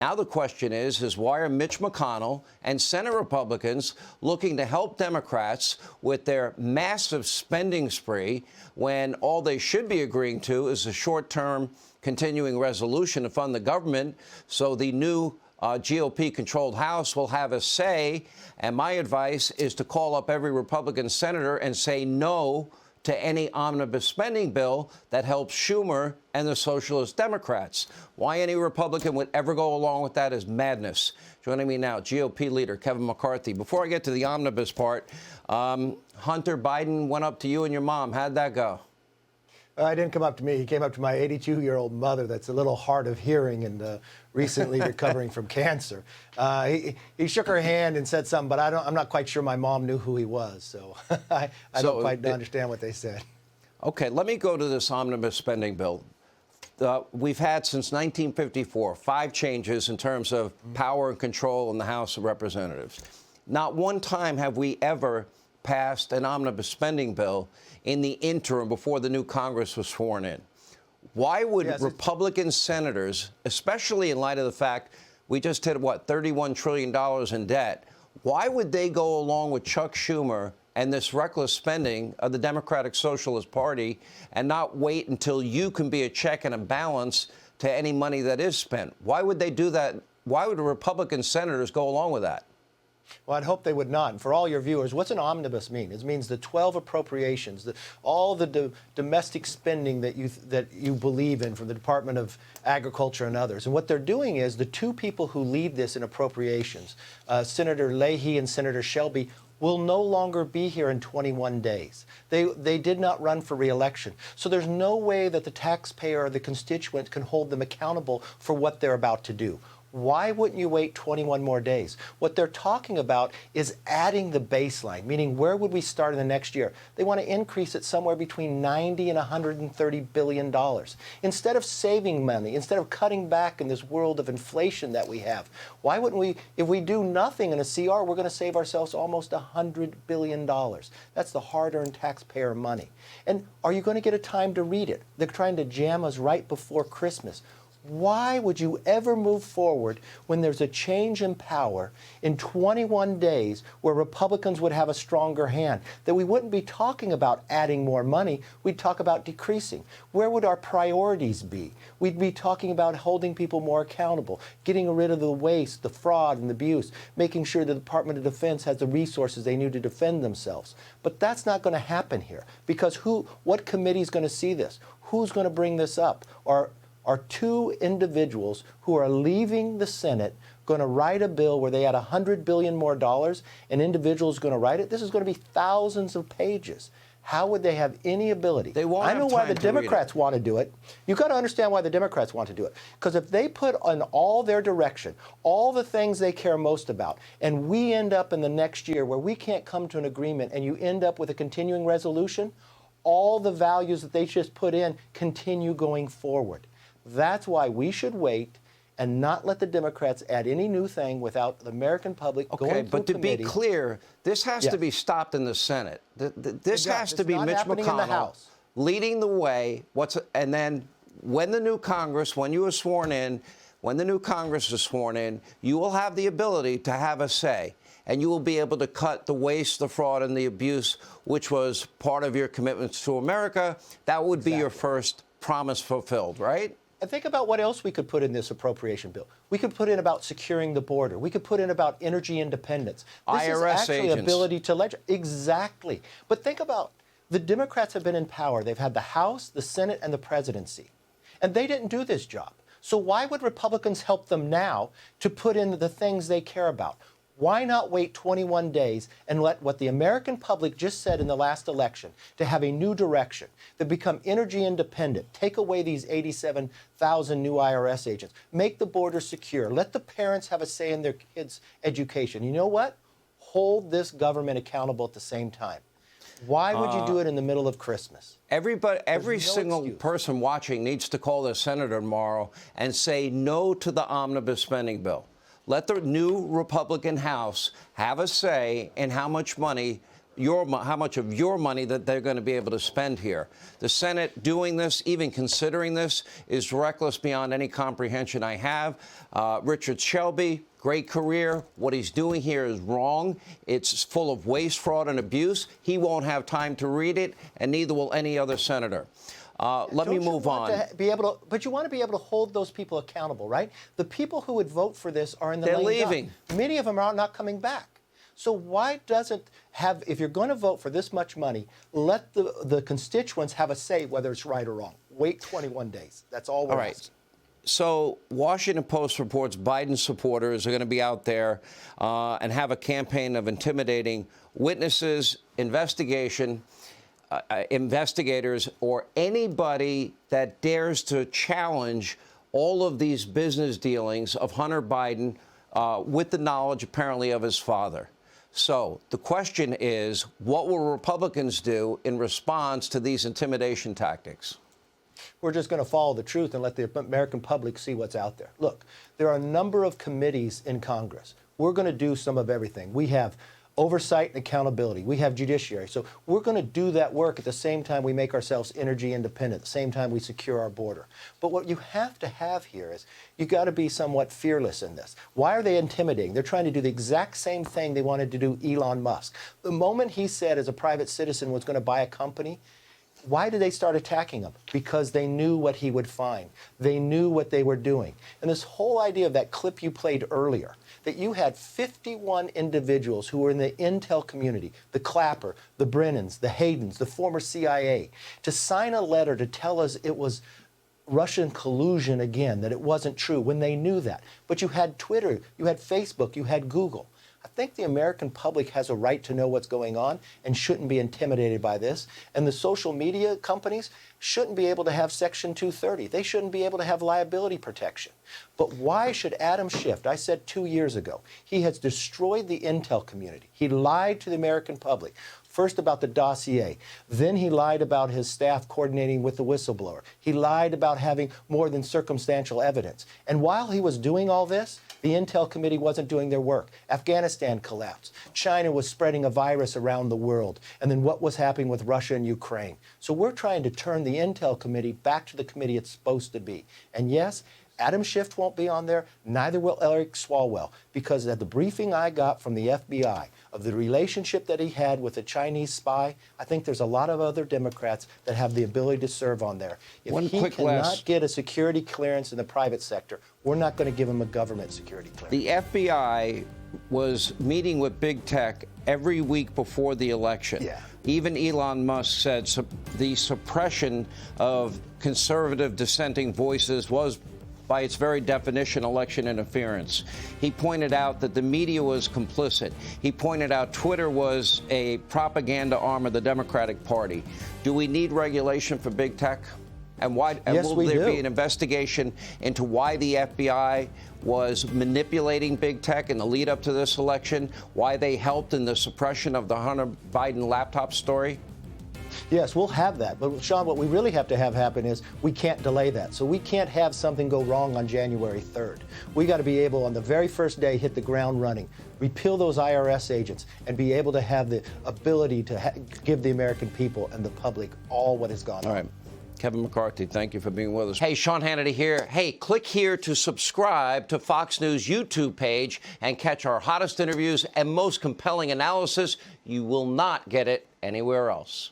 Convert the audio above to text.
Now the question is why are Mitch McConnell and Senate Republicans looking to help Democrats with their massive spending spree when all they should be agreeing to is a short-term continuing resolution to fund the government so the new GOP-controlled House will have a say? And my advice is to call up every Republican senator and say no to any omnibus spending bill that helps Schumer and the Socialist Democrats. Why any Republican would ever go along with that is madness. Joining me now, GOP leader Kevin McCarthy. Before I get to the omnibus part, Hunter Biden went up to you and your mom. How'd that go? It didn't come up to me. He came up to my 82-year-old mother that's a little hard of hearing and recently recovering from cancer. He shook her hand and said something, but I'm not quite sure my mom knew who he was, so I don't quite understand what they said. Okay, let me go to this omnibus spending bill. We've had since 1954 5 changes in terms of power and control in the House of Representatives. Not one time have we ever passed an omnibus spending bill in the interim before the new Congress was sworn in. Why would Republican senators, especially in light of the fact we just hit, what, $31 trillion in debt, why would they go along with Chuck Schumer and this reckless spending of the Democratic Socialist Party and not wait until you can be a check and a balance to any money that is spent? Why would they do that? Why would the Republican senators go along with that? Well, I'd hope they would not. And for all your viewers, what's an omnibus mean? It means the 12 appropriations, all the domestic spending that you believe in from the Department of Agriculture and others. And what they're doing is the 2 people who lead this in appropriations, Senator Leahy and Senator Shelby, will no longer be here in 21 days. They did not run for re-election. So there's no way that the taxpayer or the constituent can hold them accountable for what they're about to do. Why wouldn't you wait 21 more days? What they're talking about is adding the baseline, meaning where would we start in the next year? They want to increase it somewhere between $90 and $130 billion. Instead of saving money, instead of cutting back in this world of inflation that we have, why wouldn't we, if we do nothing in a CR, we're going to save ourselves almost $100 billion. That's the hard-earned taxpayer money. And are you going to get a time to read it? They're trying to jam us right before Christmas. Why would you ever move forward when there's a change in power in 21 days where Republicans would have a stronger hand? That we wouldn't be talking about adding more money, we'd talk about decreasing. Where would our priorities be? We'd be talking about holding people more accountable, getting rid of the waste, the fraud, and the abuse, making sure the Department of Defense has the resources they need to defend themselves. But that's not going to happen here, because what committee is going to see this? Who's going to bring this up? Are 2 individuals who are leaving the Senate going to write a bill where they add $100 billion more dollars? An individual is going to write it. This is going to be thousands of pages. How would they have any ability? They won't. I know why the Democrats want to do it. You've got to understand why the Democrats want to do it. Because if they put on all their direction, all the things they care most about, and we end up in the next year where we can't come to an agreement and you end up with a continuing resolution, all the values that they just put in continue going forward. That's why we should wait and not let the Democrats add any new thing without the American public going through but to committee. Be clear, this has to be stopped in the Senate. This has to be Mitch McConnell leading the way. And then when the new Congress, when you are sworn in, when the new Congress is sworn in, you will have the ability to have a say. And you will be able to cut the waste, the fraud, and the abuse, which was part of your commitments to America. That would be your first promise fulfilled, right? And think about what else we could put in this appropriation bill. We could put in about securing the border. We could put in about energy independence. This IRS is actually agents. Ability to legislate. Exactly. But think about, the Democrats have been in power. They've had the House, the Senate, and the presidency. And they didn't do this job. So why would Republicans help them now to put in the things they care about? Why not wait 21 days and let what the American public just said in the last election, to have a new direction, to become energy independent, take away these 87,000 new IRS agents, make the border secure, let the parents have a say in their kids' education. You know what? Hold this government accountable at the same time. Why would you do it in the middle of Christmas? Every single person watching needs to call their senator tomorrow and say no to the omnibus spending bill. Let the new Republican House have a say in how much money how much of your money that they're going to be able to spend here. The Senate doing this, even considering this, is reckless beyond any comprehension I have. Richard Shelby, great career. What he's doing here is wrong. It's full of waste, fraud, and abuse. He won't have time to read it, and neither will any other senator. Let me move on. But you want to be able to hold those people accountable, right? The people who would vote for this are in the They're lame leaving. duck. Many of them are not coming back. So why doesn't if you're going to vote for this much money, let the constituents have a say whether it's right or wrong. Wait 21 days. That's all we're asking. So Washington Post reports Biden supporters are going to be out there and have a campaign of intimidating witnesses, investigators, or anybody that dares to challenge all of these business dealings of Hunter Biden with the knowledge, apparently, of his father. So the question is, what will Republicans do in response to these intimidation tactics? We're just going to follow the truth and let the American public see what's out there. Look, there are a number of committees in Congress. We're going to do some of everything. We have oversight and accountability. We have judiciary. So we're going to do that work at the same time we make ourselves energy independent, at the same time we secure our border. But what you have to have here is you got to be somewhat fearless in this. Why are they intimidating? They're trying to do the exact same thing they wanted to do Elon Musk. The moment he said as a private citizen was going to buy a company, why did they start attacking him? Because they knew what he would find. They knew what they were doing. And this whole idea of that clip you played earlier, that you had 51 individuals who were in the intel community, the Clapper, the Brennans, the Haydens, the former CIA, to sign a letter to tell us it was Russian collusion again, that it wasn't true, when they knew that. But you had Twitter, you had Facebook, you had Google. I think the American public has a right to know what's going on and shouldn't be intimidated by this. And the social media companies shouldn't be able to have Section 230. They shouldn't be able to have liability protection. But why should Adam Schiff, I said 2 years ago, he has destroyed the intel community. He lied to the American public. First about the dossier. Then he lied about his staff coordinating with the whistleblower. He lied about having more than circumstantial evidence. And while he was doing all this, the Intel Committee wasn't doing their work. Afghanistan collapsed. China was spreading a virus around the world. And then what was happening with Russia and Ukraine? So we're trying to turn the Intel Committee back to the committee it's supposed to be. And yes, Adam Schiff won't be on there, neither will Eric Swalwell, because at the briefing I got from the FBI of the relationship that he had with a Chinese spy, I think there's a lot of other Democrats that have the ability to serve on there. If he cannot get a security clearance in the private sector, we're not going to give him a government security clearance. The FBI was meeting with big tech every week before the election. Yeah. Even Elon Musk said the suppression of conservative dissenting voices was, by its very definition, election interference. He pointed out that the media was complicit. He pointed out Twitter was a propaganda arm of the Democratic Party. Do we need regulation for big tech? And why? And yes, will we there do. be an investigation into why the FBI was manipulating big tech in the lead up to this election? Why they helped in the suppression of the Hunter Biden laptop story? Yes, we'll have that. But, Sean, what we really have to have happen is we can't delay that. So we can't have something go wrong on January 3rd. We got to be able, on the very first day, hit the ground running, repeal those IRS agents, and be able to have the ability to give the American people and the public all what has gone on. All right. Kevin McCarthy, thank you for being with us. Hey, Sean Hannity here. Hey, click here to subscribe to Fox News YouTube page and catch our hottest interviews and most compelling analysis. You will not get it anywhere else.